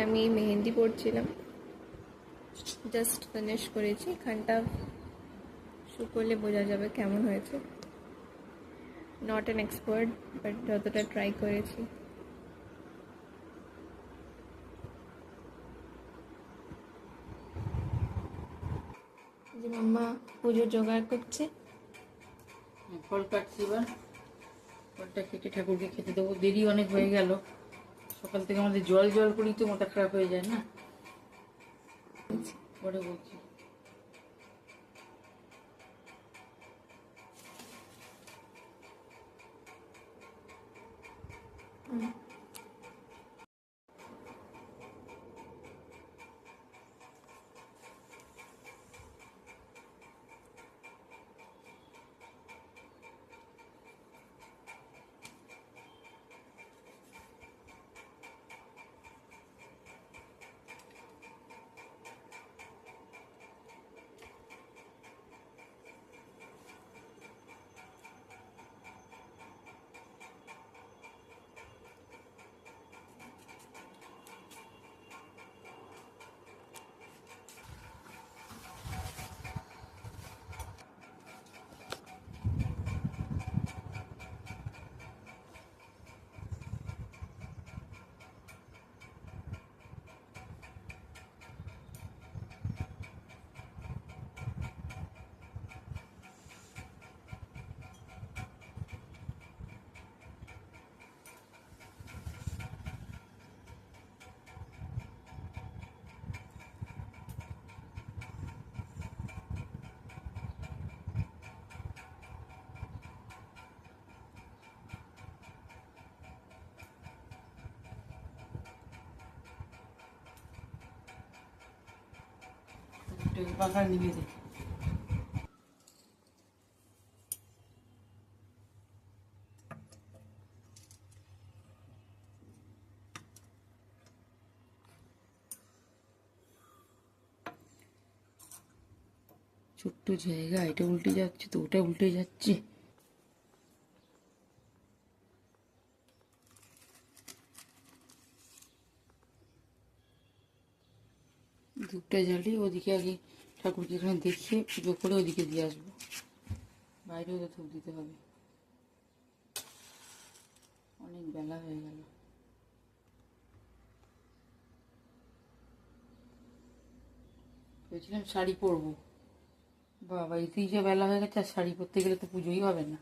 আমি মেহেন্দি পড়ছিলাম, just finish করেছি। এখানটা শুকোলে বোঝা যাবে কেমন হয়েছে। নট অ্যান এক্সপার্ট, বাট যতটা ট্রাই করেছি। যে মাম্মা পুজোর জোগাড় করছে। ফল কাটছি, এবার ফলটা কেটে ঠাকুরকে খেতে দেবো। দেরি অনেক হয়ে গেল, সকাল থেকে আমাদের জল জল করেই তো মাথা খারাপ হয়ে যায় না। পরে বলছি। পাখা নিবে দেখি। ছোট্ট জায়গা, এটা উল্টে যাচ্ছে তো ওটা উল্টে যাচ্ছে। ধূপটা জ্বালিয়ে ওদিকে আগে ঠাকুরকে এখানে দেখিয়ে পুজো করে ওদিকে দিয়ে আসবো। বাইরেও তো ধূপ দিতে হবে, অনেক বেলা হয়ে গেল। ভেবেছিলাম শাড়ি পরবো, বাবা এতেই যে বেলা হয়ে গেছে, আর শাড়ি পরতে গেলে তো পুজোই হবে না।